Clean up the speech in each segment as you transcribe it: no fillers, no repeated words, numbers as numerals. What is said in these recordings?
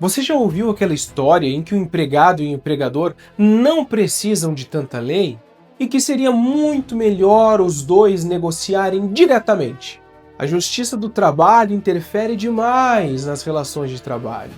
Você já ouviu aquela história em que o empregado e o empregador não precisam de tanta lei e que seria muito melhor os dois negociarem diretamente? A Justiça do Trabalho interfere demais nas relações de trabalho.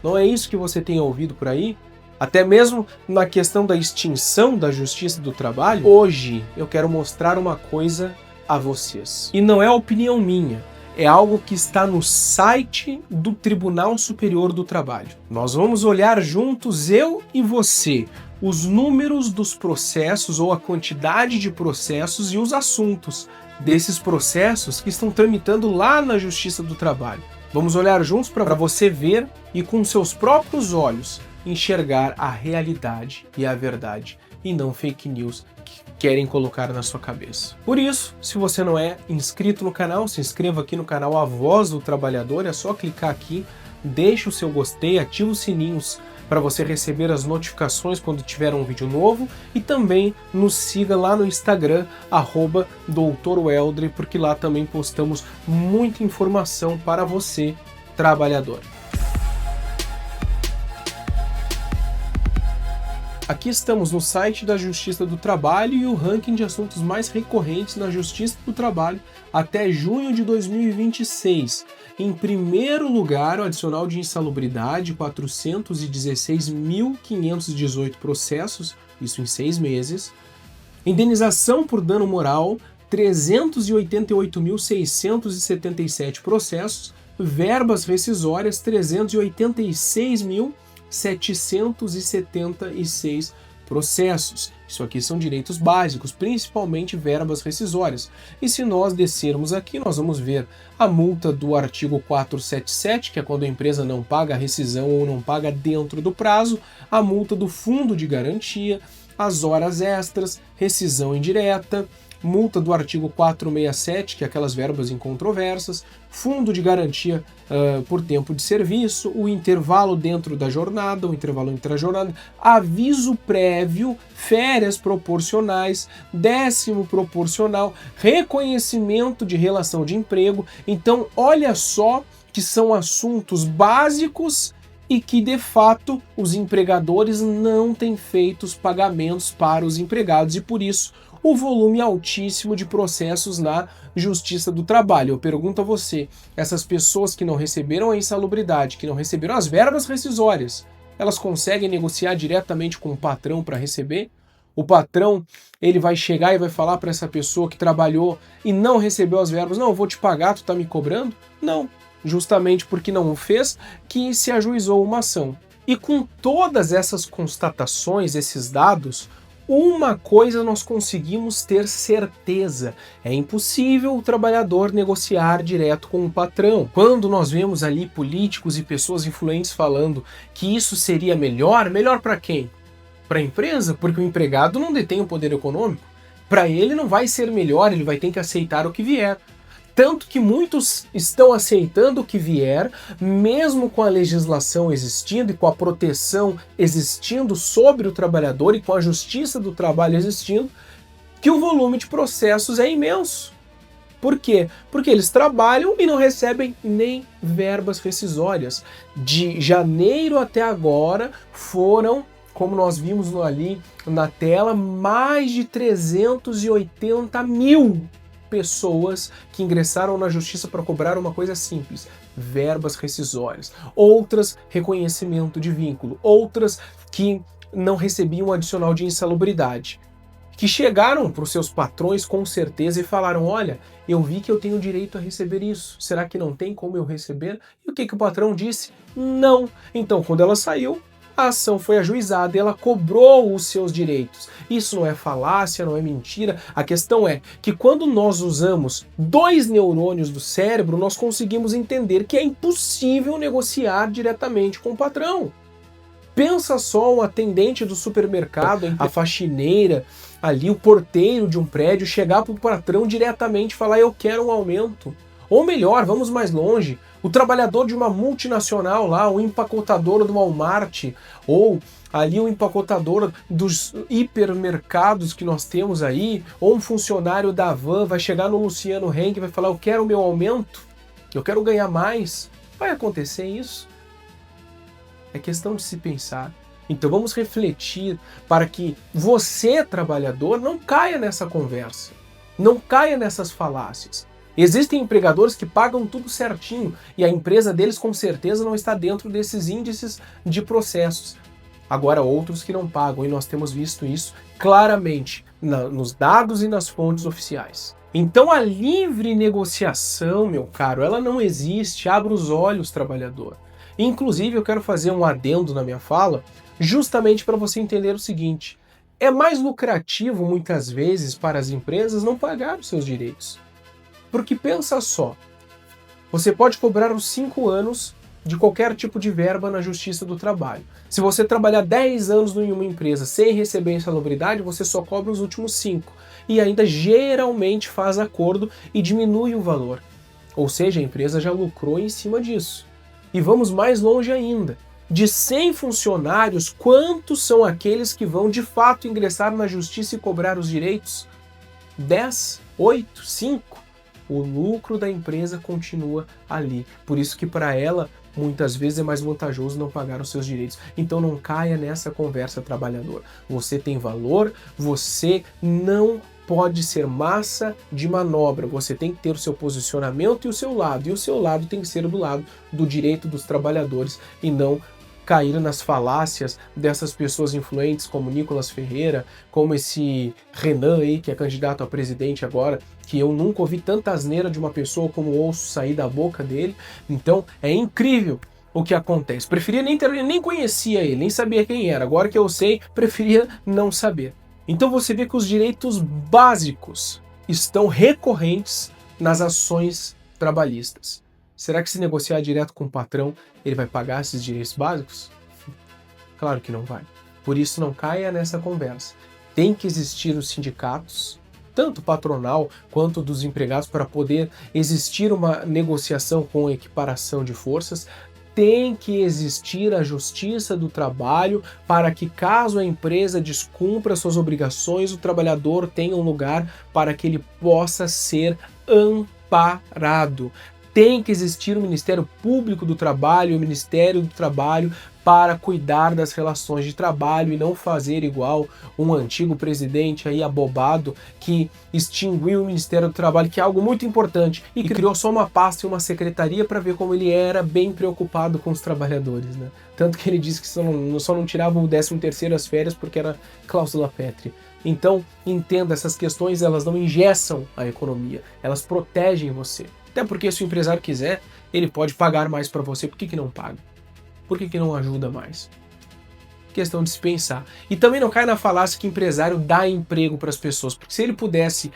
Não é isso que você tem ouvido por aí? Até mesmo na questão da extinção da Justiça do Trabalho? Hoje eu quero mostrar uma coisa a vocês. E não é opinião minha. É algo que está no site do Tribunal Superior do Trabalho. Nós vamos olhar juntos, eu e você, os números dos processos ou a quantidade de processos e os assuntos desses processos que estão tramitando lá na Justiça do Trabalho. Vamos olhar juntos para você ver e com seus próprios olhos enxergar a realidade e a verdade e não fake news que querem colocar na sua cabeça. Por isso, se você não é inscrito no canal, se inscreva aqui no canal A Voz do Trabalhador, é só clicar aqui, deixa o seu gostei, ativa os sininhos para você receber as notificações quando tiver um vídeo novo e também nos siga lá no Instagram, @doutorweldre, porque lá também postamos muita informação para você, trabalhador. Aqui estamos no site da Justiça do Trabalho e o ranking de assuntos mais recorrentes na Justiça do Trabalho até junho de 2026. Em primeiro lugar, o adicional de insalubridade, 416.518 processos, isso em 6 meses. Indenização por dano moral, 388.677 processos. Verbas rescisórias, 386.776 processos. Isso aqui são direitos básicos, principalmente verbas rescisórias. E se nós descermos aqui, nós vamos ver a multa do artigo 477, que é quando a empresa não paga a rescisão ou não paga dentro do prazo, a multa do fundo de garantia, as horas extras, rescisão indireta, multa do artigo 467, que é aquelas verbas incontroversas, fundo de garantia por tempo de serviço, o intervalo dentro da jornada, o intervalo intra-jornada, aviso prévio, férias proporcionais, 10º proporcional, reconhecimento de relação de emprego. Então, olha só que são assuntos básicos e que, de fato, os empregadores não têm feito os pagamentos para os empregados e, por isso, o volume altíssimo de processos na Justiça do Trabalho. Eu pergunto a você, essas pessoas que não receberam a insalubridade, que não receberam as verbas rescisórias, elas conseguem negociar diretamente com o patrão para receber? O patrão, ele vai chegar e vai falar para essa pessoa que trabalhou e não recebeu as verbas, não, eu vou te pagar, tu tá me cobrando? Não, justamente porque não o fez, que se ajuizou uma ação. E com todas essas constatações, esses dados, uma coisa nós conseguimos ter certeza: é impossível o trabalhador negociar direto com o patrão. Quando nós vemos ali políticos e pessoas influentes falando que isso seria melhor, melhor para quem? Para a empresa, porque o empregado não detém o poder econômico. Para ele não vai ser melhor, ele vai ter que aceitar o que vier. Tanto que muitos estão aceitando o que vier, mesmo com a legislação existindo e com a proteção existindo sobre o trabalhador e com a Justiça do Trabalho existindo, que o volume de processos é imenso. Por quê? Porque eles trabalham e não recebem nem verbas rescisórias. De janeiro até agora foram, como nós vimos ali na tela, mais de 380 mil pessoas que ingressaram na justiça para cobrar uma coisa simples: verbas rescisórias, outras reconhecimento de vínculo, outras que não recebiam o adicional de insalubridade, que chegaram para os seus patrões com certeza e falaram: olha, eu vi que eu tenho direito a receber isso, será que não tem como eu receber? E o que o patrão disse? Não. Então, quando ela saiu, a ação foi ajuizada e ela cobrou os seus direitos. Isso não é falácia, não é mentira. A questão é que quando nós usamos 2 neurônios do cérebro, nós conseguimos entender que é impossível negociar diretamente com o patrão. Pensa só um atendente do supermercado, a faxineira, ali o porteiro de um prédio, chegar para o patrão diretamente e falar: eu quero um aumento. Ou melhor, vamos mais longe, o trabalhador de uma multinacional lá, o empacotador do Walmart, ou ali o empacotador dos hipermercados que nós temos aí, ou um funcionário da Van vai chegar no Luciano Henck e vai falar: eu quero o meu aumento, eu quero ganhar mais. Vai acontecer isso? É questão de se pensar. Então vamos refletir para que você, trabalhador, não caia nessa conversa, não caia nessas falácias. Existem empregadores que pagam tudo certinho e a empresa deles com certeza não está dentro desses índices de processos. Agora outros que não pagam, e nós temos visto isso claramente nos dados e nas fontes oficiais. Então a livre negociação, meu caro, ela não existe. Abra os olhos, trabalhador. Inclusive eu quero fazer um adendo na minha fala, justamente para você entender o seguinte: é mais lucrativo muitas vezes para as empresas não pagar os seus direitos. Porque pensa só, você pode cobrar os 5 anos de qualquer tipo de verba na Justiça do Trabalho. Se você trabalhar 10 anos em uma empresa sem receber insalubridade, você só cobra os últimos 5. E ainda geralmente faz acordo e diminui o valor. Ou seja, a empresa já lucrou em cima disso. E vamos mais longe ainda. De 100 funcionários, quantos são aqueles que vão de fato ingressar na Justiça e cobrar os direitos? 10? 8? 5? O lucro da empresa continua ali. Por isso que para ela, muitas vezes é mais vantajoso não pagar os seus direitos. Então não caia nessa conversa, trabalhador. Você tem valor, você não pode ser massa de manobra. Você tem que ter o seu posicionamento e o seu lado. E o seu lado tem que ser do lado do direito dos trabalhadores e não cair nas falácias dessas pessoas influentes como Nicolas Ferreira, como esse Renan aí, que é candidato a presidente agora, que eu nunca ouvi tanta asneira de uma pessoa como ouço sair da boca dele. Então é incrível o que acontece. Preferia nem conhecia ele, nem sabia quem era. Agora que eu sei, preferia não saber. Então você vê que os direitos básicos estão recorrentes nas ações trabalhistas. Será que se negociar direto com o patrão, ele vai pagar esses direitos básicos? Claro que não vai. Por isso não caia nessa conversa. Tem que existir os sindicatos, tanto patronal quanto dos empregados, para poder existir uma negociação com equiparação de forças. Tem que existir a Justiça do Trabalho para que, caso a empresa descumpra suas obrigações, o trabalhador tenha um lugar para que ele possa ser amparado. Tem que existir o Ministério Público do Trabalho e o Ministério do Trabalho para cuidar das relações de trabalho e não fazer igual um antigo presidente aí abobado que extinguiu o Ministério do Trabalho, que é algo muito importante, e criou só uma pasta e uma secretaria para ver como ele era bem preocupado com os trabalhadores, né? Tanto que ele disse que só não tirava o 13º, as férias, porque era cláusula pétrea. Então, entenda, essas questões elas não engessam a economia, elas protegem você. Até porque se o empresário quiser, ele pode pagar mais para você. Por que não paga? Por que não ajuda mais? Questão de se pensar. E também não cai na falácia que empresário dá emprego para as pessoas. Porque se ele pudesse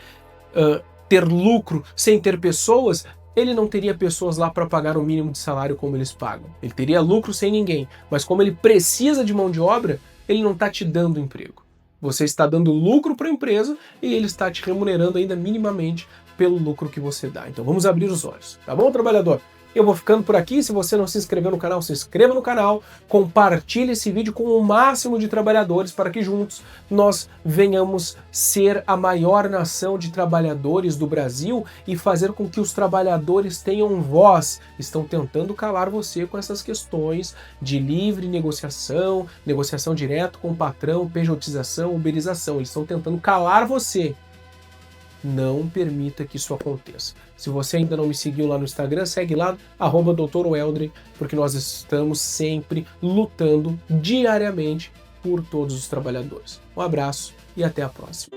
ter lucro sem ter pessoas, ele não teria pessoas lá para pagar o mínimo de salário como eles pagam. Ele teria lucro sem ninguém. Mas como ele precisa de mão de obra, ele não está te dando emprego. Você está dando lucro para a empresa e ele está te remunerando ainda minimamente pelo lucro que você dá. Então vamos abrir os olhos, tá bom, trabalhador? Eu vou ficando por aqui. Se você não se inscreveu no canal, se inscreva no canal, compartilhe esse vídeo com o máximo de trabalhadores para que juntos nós venhamos ser a maior nação de trabalhadores do Brasil e fazer com que os trabalhadores tenham voz. Estão tentando calar você com essas questões de livre negociação, negociação direto com o patrão, pejotização, uberização. Eles estão tentando calar você. Não permita que isso aconteça. Se você ainda não me seguiu lá no Instagram, segue lá, @Dr. Weldre, porque nós estamos sempre lutando diariamente por todos os trabalhadores. Um abraço e até a próxima.